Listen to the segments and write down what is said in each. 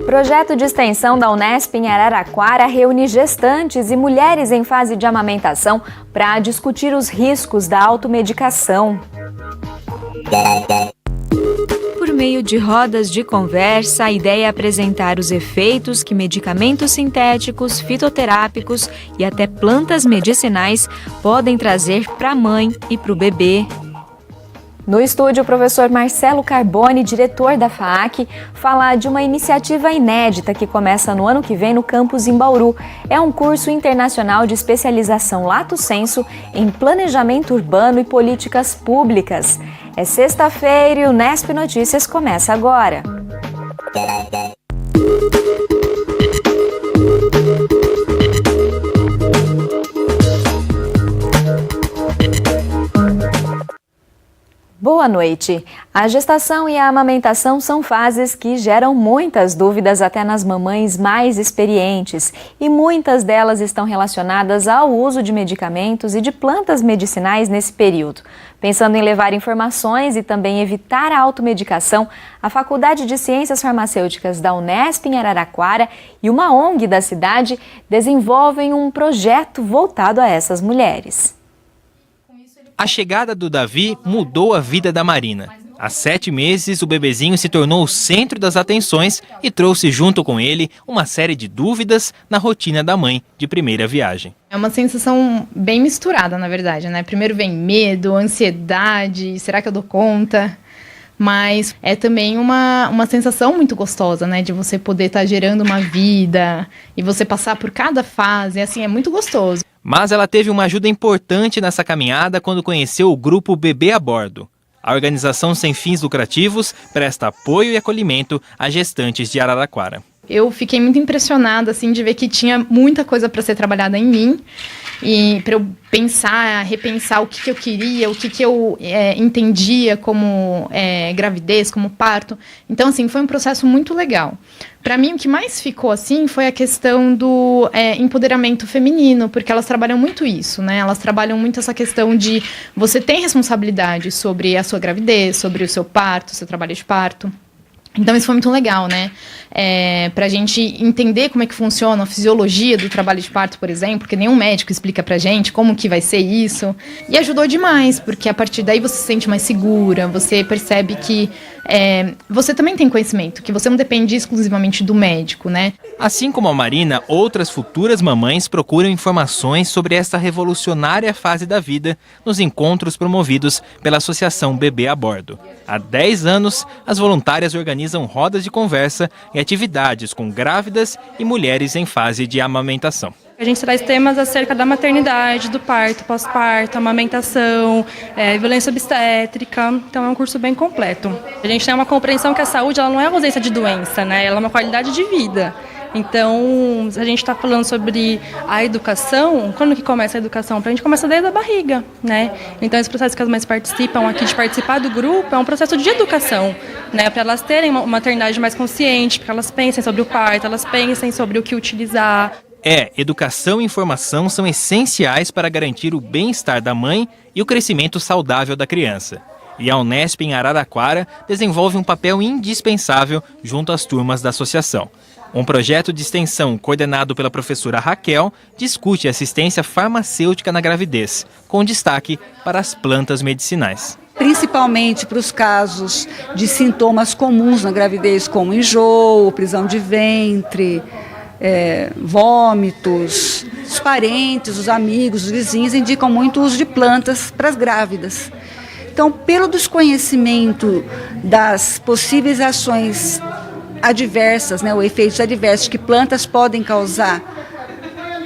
Projeto de extensão da Unesp em Araraquara reúne gestantes e mulheres em fase de amamentação para discutir os riscos da automedicação. Por meio de rodas de conversa, a ideia é apresentar os efeitos que medicamentos sintéticos, fitoterápicos e até plantas medicinais podem trazer para a mãe e para o bebê. No estúdio, o professor Marcelo Carboni, diretor da FAAC, fala de uma iniciativa inédita que começa no ano que vem no campus em Bauru. É um curso internacional de especialização lato sensu em planejamento urbano e políticas públicas. É sexta-feira e o Unesp Notícias começa agora. Boa noite. A gestação e a amamentação são fases que geram muitas dúvidas até nas mamães mais experientes e muitas delas estão relacionadas ao uso de medicamentos e de plantas medicinais nesse período. Pensando em levar informações e também evitar a automedicação, a Faculdade de Ciências Farmacêuticas da Unesp em Araraquara e uma ONG da cidade desenvolvem um projeto voltado a essas mulheres. A chegada do Davi mudou a vida da Marina. Há 7 meses, o bebezinho se tornou o centro das atenções e trouxe junto com ele uma série de dúvidas na rotina da mãe de primeira viagem. É uma sensação bem misturada, na verdade, né? Primeiro vem medo, ansiedade, será que eu dou conta? Mas é também uma sensação muito gostosa, né? De você poder estar gerando uma vida e você passar por cada fase, assim, é muito gostoso. Mas ela teve uma ajuda importante nessa caminhada quando conheceu o grupo Bebê a Bordo. A organização sem fins lucrativos presta apoio e acolhimento a gestantes de Araraquara. Eu fiquei muito impressionada assim, de ver que tinha muita coisa para ser trabalhada em mim e para eu repensar o que eu queria, o que eu entendia como gravidez, como parto. Então, assim, foi um processo muito legal. Para mim, o que mais ficou assim foi a questão do empoderamento feminino, porque elas trabalham muito isso, né? Elas trabalham muito essa questão de você tem responsabilidade sobre a sua gravidez, sobre o seu parto, seu trabalho de parto. Então, isso foi muito legal, né? Pra gente entender como é que funciona a fisiologia do trabalho de parto, por exemplo, porque nenhum médico explica pra gente como que vai ser isso. E ajudou demais, porque a partir daí você se sente mais segura, você percebe que você também tem conhecimento, que você não depende exclusivamente do médico, né? Assim como a Marina, outras futuras mamães procuram informações sobre essa revolucionária fase da vida nos encontros promovidos pela Associação Bebê a Bordo. Há 10 anos, as voluntárias organizam rodas de conversa e atividades com grávidas e mulheres em fase de amamentação. A gente traz temas acerca da maternidade, do parto, pós-parto, amamentação, violência obstétrica. Então é um curso bem completo. A gente tem uma compreensão que a saúde ela não é ausência de doença, né? Ela é uma qualidade de vida. Então, a gente está falando sobre a educação, quando que começa a educação? A gente começa desde a barriga, né? Então, esse processo que as mães participam aqui, de participar do grupo, é um processo de educação, né? Para elas terem uma maternidade mais consciente, para elas pensem sobre o parto, elas pensem sobre o que utilizar. Educação e informação são essenciais para garantir o bem-estar da mãe e o crescimento saudável da criança. E a Unesp em Araraquara desenvolve um papel indispensável junto às turmas da associação. Um projeto de extensão coordenado pela professora Raquel discute assistência farmacêutica na gravidez, com destaque para as plantas medicinais. Principalmente para os casos de sintomas comuns na gravidez, como enjoo, prisão de ventre, vômitos. Os parentes, os amigos, os vizinhos indicam muito o uso de plantas para as grávidas. Então, pelo desconhecimento das possíveis ações adversas, ou efeitos adversos que plantas podem causar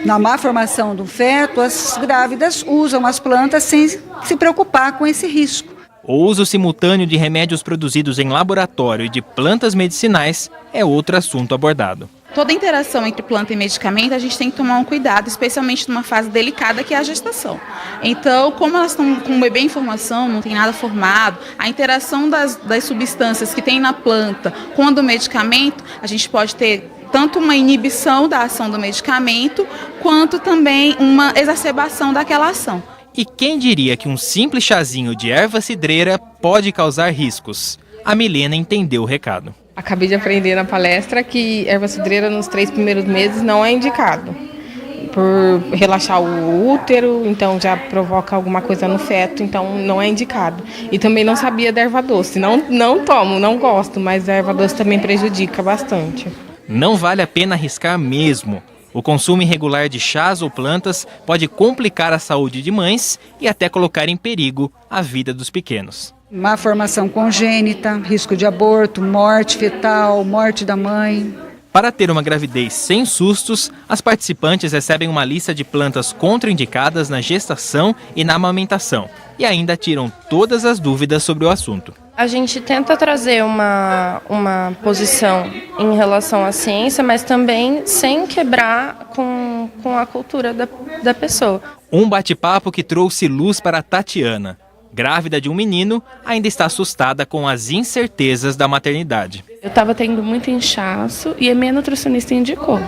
na má formação do feto, as grávidas usam as plantas sem se preocupar com esse risco. O uso simultâneo de remédios produzidos em laboratório e de plantas medicinais é outro assunto abordado. Toda interação entre planta e medicamento, a gente tem que tomar um cuidado, especialmente numa fase delicada que é a gestação. Então, como elas estão com o bebê em formação, não tem nada formado, a interação das substâncias que tem na planta com a do medicamento, a gente pode ter tanto uma inibição da ação do medicamento, quanto também uma exacerbação daquela ação. E quem diria que um simples chazinho de erva cidreira pode causar riscos? A Milena entendeu o recado. Acabei de aprender na palestra que erva cidreira nos 3 primeiros meses não é indicado, por relaxar o útero, então já provoca alguma coisa no feto, então não é indicado. E também não sabia da erva doce, não tomo, não gosto, mas a erva doce também prejudica bastante. Não vale a pena arriscar mesmo. O consumo irregular de chás ou plantas pode complicar a saúde de mães e até colocar em perigo a vida dos pequenos. Má formação congênita, risco de aborto, morte fetal, morte da mãe. Para ter uma gravidez sem sustos, as participantes recebem uma lista de plantas contraindicadas na gestação e na amamentação e ainda tiram todas as dúvidas sobre o assunto. A gente tenta trazer uma posição em relação à ciência, mas também sem quebrar com a cultura da pessoa. Um bate-papo que trouxe luz para a Tatiana. Grávida de um menino, ainda está assustada com as incertezas da maternidade. Eu estava tendo muito inchaço e a minha nutricionista indicou.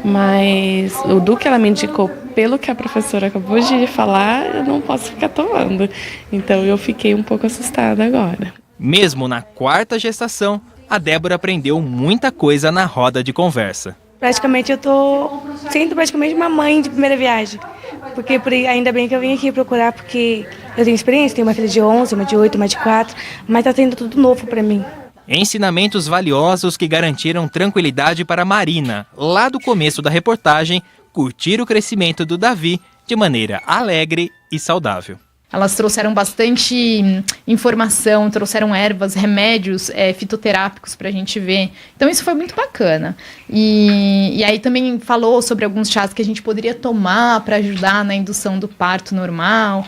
Mas do que ela me indicou, pelo que a professora acabou de falar, eu não posso ficar tomando. Então eu fiquei um pouco assustada agora. Mesmo na 4ª gestação, a Débora aprendeu muita coisa na roda de conversa. Praticamente eu sendo praticamente uma mãe de primeira viagem. Porque ainda bem que eu vim aqui procurar, porque eu tenho experiência, tenho uma filha de 11, uma de 8, uma de 4, mas está sendo tudo novo para mim. Ensinamentos valiosos que garantiram tranquilidade para Marina, lá do começo da reportagem, curtir o crescimento do Davi de maneira alegre e saudável. Elas trouxeram bastante informação, trouxeram ervas, remédios fitoterápicos para a gente ver. Então isso foi muito bacana. E aí também falou sobre alguns chás que a gente poderia tomar para ajudar na indução do parto normal.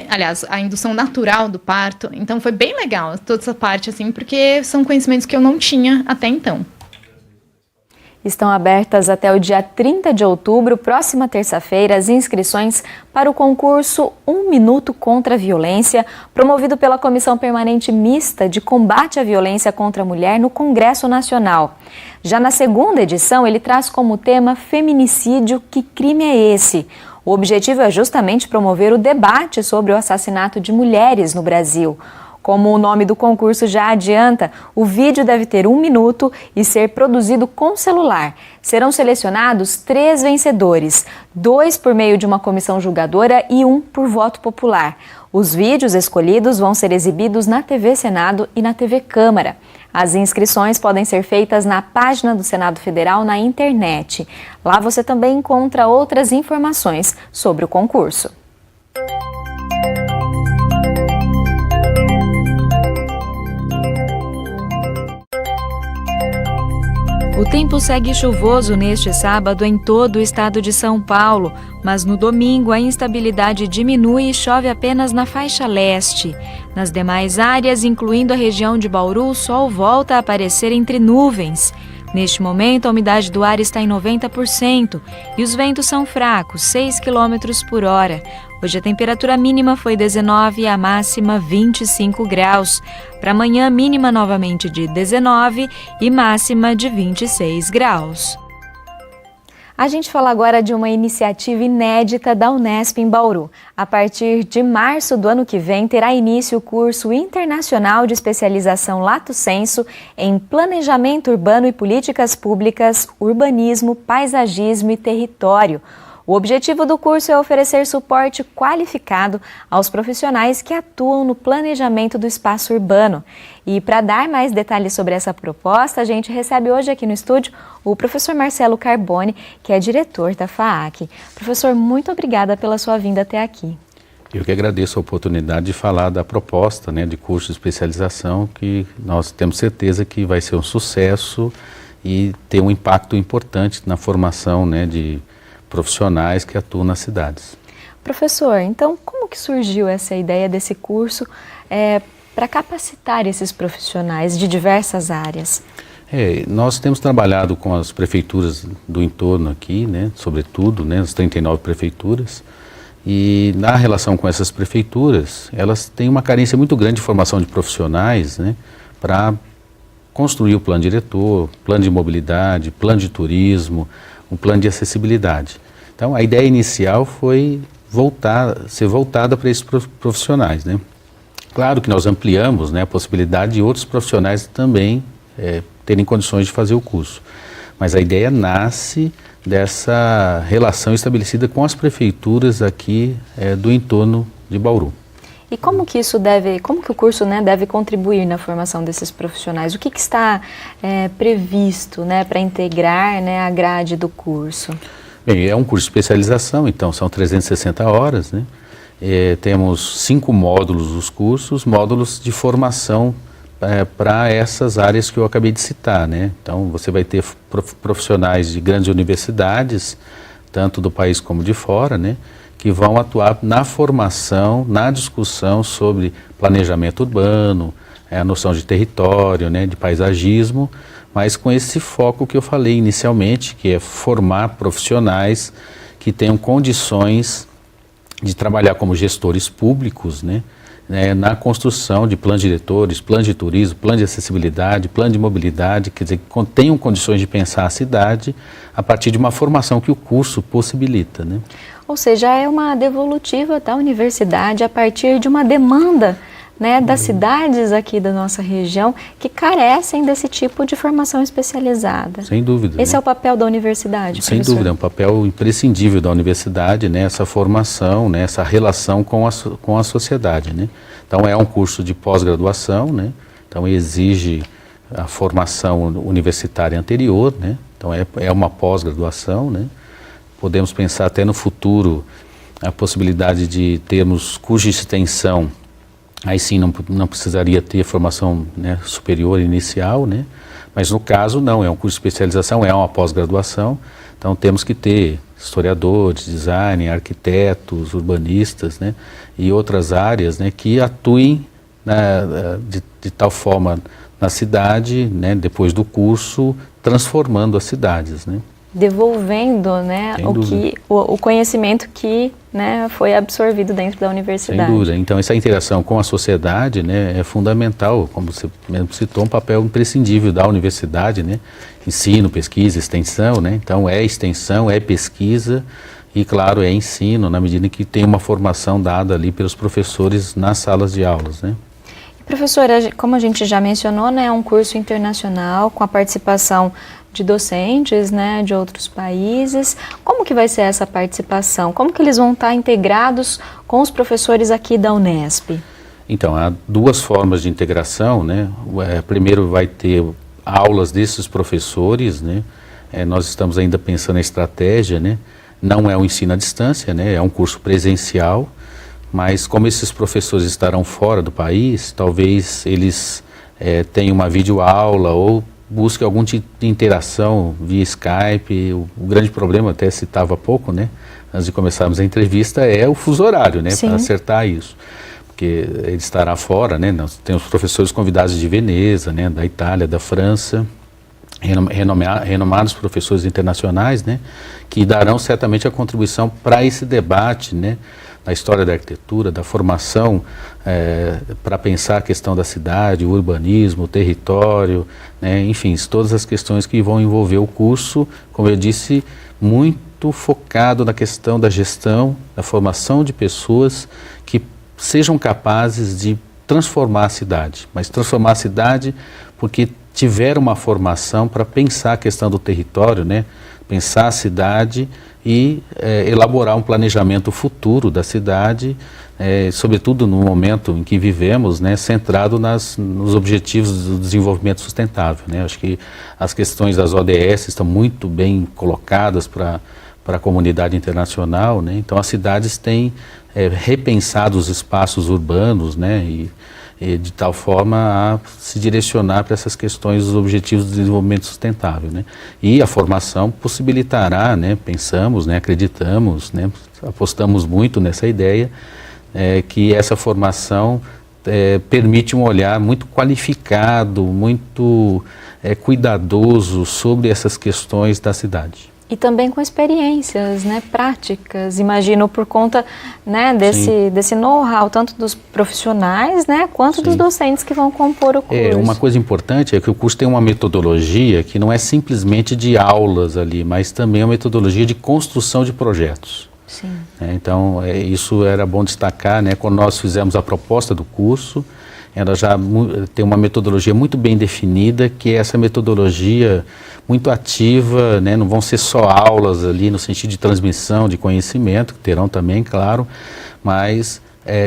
Aliás, a indução natural do parto. Então foi bem legal toda essa parte, assim, porque são conhecimentos que eu não tinha até então. Estão abertas até o dia 30 de outubro, próxima terça-feira, as inscrições para o concurso 1 Minuto contra a Violência, promovido pela Comissão Permanente Mista de Combate à Violência contra a Mulher no Congresso Nacional. Já na 2ª edição, ele traz como tema Feminicídio, que crime é esse? O objetivo é justamente promover o debate sobre o assassinato de mulheres no Brasil. Como o nome do concurso já adianta, o vídeo deve ter 1 minuto e ser produzido com celular. Serão selecionados 3 vencedores, 2 por meio de uma comissão julgadora e 1 por voto popular. Os vídeos escolhidos vão ser exibidos na TV Senado e na TV Câmara. As inscrições podem ser feitas na página do Senado Federal na internet. Lá você também encontra outras informações sobre o concurso. O tempo segue chuvoso neste sábado em todo o estado de São Paulo, mas no domingo a instabilidade diminui e chove apenas na faixa leste. Nas demais áreas, incluindo a região de Bauru, o sol volta a aparecer entre nuvens. Neste momento, a umidade do ar está em 90% e os ventos são fracos, 6 km por hora. Hoje a temperatura mínima foi 19 e a máxima 25 graus. Para amanhã, mínima novamente de 19 e máxima de 26 graus. A gente fala agora de uma iniciativa inédita da Unesp em Bauru. A partir de março do ano que vem, terá início o curso internacional de especialização Lato Sensu em Planejamento Urbano e Políticas Públicas, Urbanismo, Paisagismo e Território. O objetivo do curso é oferecer suporte qualificado aos profissionais que atuam no planejamento do espaço urbano. E para dar mais detalhes sobre essa proposta, a gente recebe hoje aqui no estúdio o professor Marcelo Carboni, que é diretor da FAAC. Professor, muito obrigada pela sua vinda até aqui. Eu que agradeço a oportunidade de falar da proposta, de curso de especialização, que nós temos certeza que vai ser um sucesso e ter um impacto importante na formação de profissionais que atuam nas cidades. Professor, então como que surgiu essa ideia desse curso para capacitar esses profissionais de diversas áreas? Nós temos trabalhado com as prefeituras do entorno aqui, sobretudo, as 39 prefeituras, e na relação com essas prefeituras, elas têm uma carência muito grande de formação de profissionais, para construir o plano diretor, plano de mobilidade, plano de turismo, um plano de acessibilidade. Então, a ideia inicial foi ser voltada para esses profissionais. Claro que nós ampliamos a possibilidade de outros profissionais também terem condições de fazer o curso. Mas a ideia nasce dessa relação estabelecida com as prefeituras aqui do entorno de Bauru. E como que o curso, né, deve contribuir na formação desses profissionais? O que está previsto, né, para integrar, né, a grade do curso? Bem, é um curso de especialização, então são 360 horas, né? Temos 5 módulos dos cursos, módulos de formação para essas áreas que eu acabei de citar, né? Então você vai ter profissionais de grandes universidades, tanto do país como de fora, né, que vão atuar na formação, na discussão sobre planejamento urbano, a noção de território, né, de paisagismo, mas com esse foco que eu falei inicialmente, que é formar profissionais que tenham condições de trabalhar como gestores públicos, né, na construção de planos diretores, plano de turismo, plano de acessibilidade, plano de mobilidade, quer dizer, que tenham condições de pensar a cidade a partir de uma formação que o curso possibilita, né? Ou seja, é uma devolutiva da universidade a partir de uma demanda, né, das cidades aqui da nossa região que carecem desse tipo de formação especializada. Sem dúvida. Esse é o papel da universidade, Sem professor? dúvida, é um papel imprescindível da universidade, né, essa formação, né, essa relação com a sociedade, né? Então é um curso de pós-graduação, né? Então exige a formação universitária anterior, né? Então é uma pós-graduação, né? Podemos pensar até no futuro a possibilidade de termos curso de extensão. Aí sim não precisaria ter formação, né, superior inicial, né? Mas no caso não, é um curso de especialização, é uma pós-graduação, então temos que ter historiadores, design, arquitetos, urbanistas, né, e outras áreas, né, que atuem, né, de tal forma na cidade, né, depois do curso, transformando as cidades, né? Devolvendo, né, o conhecimento que, né, foi absorvido dentro da universidade. Sem dúvida. Então essa interação com a sociedade, né, é fundamental, como você mesmo citou, um papel imprescindível da universidade, né? Ensino, pesquisa, extensão, né? Então é extensão, é pesquisa e, claro, é ensino, na medida em que tem uma formação dada ali pelos professores nas salas de aulas, né? Professora, como a gente já mencionou, né, é um curso internacional com a participação de docentes, né, de outros países. Como que vai ser essa participação? Como que eles vão estar integrados com os professores aqui da Unesp? Então, há 2 formas de integração, né? Primeiro vai ter aulas desses professores, né? Nós estamos ainda pensando na estratégia, né? Não é um ensino à distância, né? É um curso presencial, mas como esses professores estarão fora do país, talvez eles tenham uma videoaula ou busque algum tipo de interação via Skype. O grande problema, até citava há pouco, né, antes de começarmos a entrevista, é o fuso horário, né, para acertar isso. Porque ele estará fora, né, nós temos professores convidados de Veneza, né, da Itália, da França, renomados professores internacionais, né, que darão certamente a contribuição para esse debate, né, da história da arquitetura, da formação para pensar a questão da cidade, o urbanismo, o território, né, enfim, todas as questões que vão envolver o curso, como eu disse, muito focado na questão da gestão, da formação de pessoas que sejam capazes de transformar a cidade, mas transformar a cidade porque tiveram uma formação para pensar a questão do território, né, pensar a cidade e elaborar um planejamento futuro da cidade, sobretudo no momento em que vivemos, né, centrado nos objetivos do desenvolvimento sustentável, né? Acho que as questões das ODS estão muito bem colocadas para a comunidade internacional, né? Então as cidades têm repensado os espaços urbanos, né, e de tal forma a se direcionar para essas questões dos objetivos do desenvolvimento sustentável, né? E a formação possibilitará, né, pensamos, né, acreditamos, né, apostamos muito nessa ideia, que essa formação permite um olhar muito qualificado, muito cuidadoso sobre essas questões da cidade. E também com experiências, né, práticas, imagino, por conta, né, desse know-how, tanto dos profissionais, né, quanto dos docentes que vão compor o curso. Uma coisa importante é que o curso tem uma metodologia que não é simplesmente de aulas ali, mas também é uma metodologia de construção de projetos. Sim. Então, isso era bom destacar, né, quando nós fizemos a proposta do curso, ela já tem uma metodologia muito bem definida, que é essa metodologia muito ativa, né? Não vão ser só aulas ali no sentido de transmissão de conhecimento, que terão também, claro, mas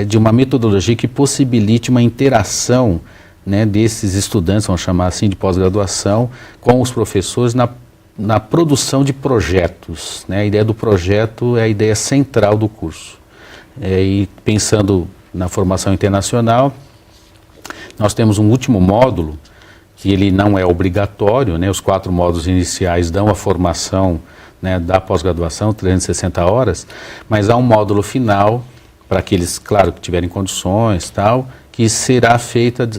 de uma metodologia que possibilite uma interação, né, desses estudantes, vamos chamar assim, de pós-graduação, com os professores na produção de projetos, né? A ideia do projeto é a ideia central do curso. E pensando na formação internacional, nós temos um último módulo, que ele não é obrigatório, né? Os 4 módulos iniciais dão a formação, né, da pós-graduação, 360 horas, mas há um módulo final, para aqueles, claro, que tiverem condições, tal, que será feita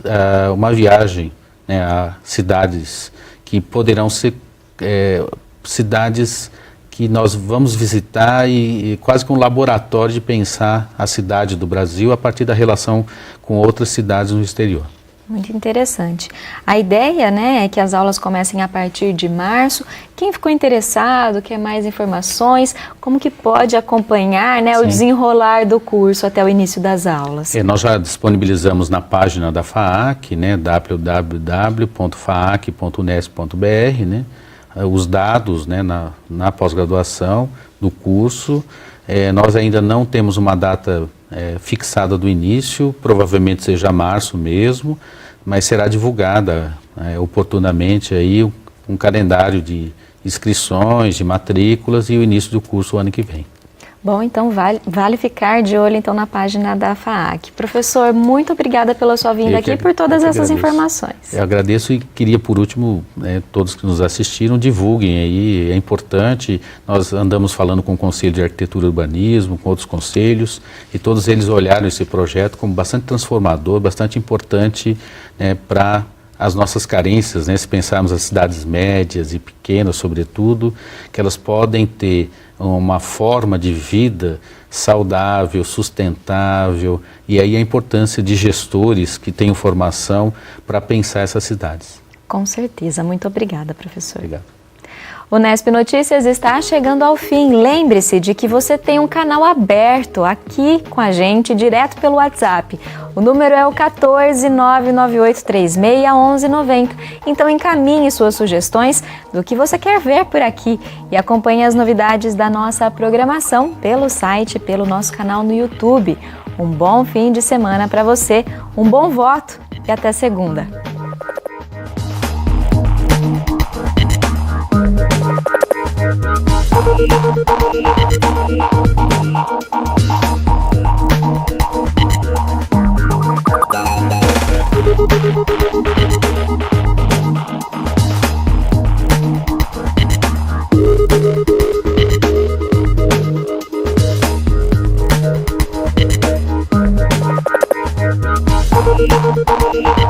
uma viagem, né, a cidades que poderão ser cidades que nós vamos visitar e quase que um laboratório de pensar a cidade do Brasil a partir da relação com outras cidades no exterior. Muito interessante. A ideia, né, é que as aulas comecem a partir de março. Quem ficou interessado, quer mais informações, como que pode acompanhar, né, o desenrolar do curso até o início das aulas? Nós já disponibilizamos na página da FAAC, né, www.faac.unesp.br, né, os dados, né, na pós-graduação do curso. Nós ainda não temos uma data fixada do início, provavelmente seja março mesmo, mas será divulgada oportunamente aí um calendário de inscrições, de matrículas e o início do curso o ano que vem. Bom, então vale ficar de olho então na página da FAAC. Professor, muito obrigada pela sua vinda aqui e por todas essas informações. Eu agradeço e queria, por último, todos que nos assistiram, divulguem aí, é importante. Nós andamos falando com o Conselho de Arquitetura e Urbanismo, com outros conselhos, e todos eles olharam esse projeto como bastante transformador, bastante importante, né, para as nossas carências, né? Se pensarmos as cidades médias e pequenas, sobretudo, que elas podem ter uma forma de vida saudável, sustentável, e aí a importância de gestores que tenham formação para pensar essas cidades. Com certeza. Muito obrigada, professor. Obrigado. O Unesp Notícias está chegando ao fim. Lembre-se de que você tem um canal aberto aqui com a gente, direto pelo WhatsApp. O número é o 14998361190. Então encaminhe suas sugestões do que você quer ver por aqui e acompanhe as novidades da nossa programação pelo site, pelo nosso canal no YouTube. Um bom fim de semana para você, um bom voto e até segunda. We'll be right back.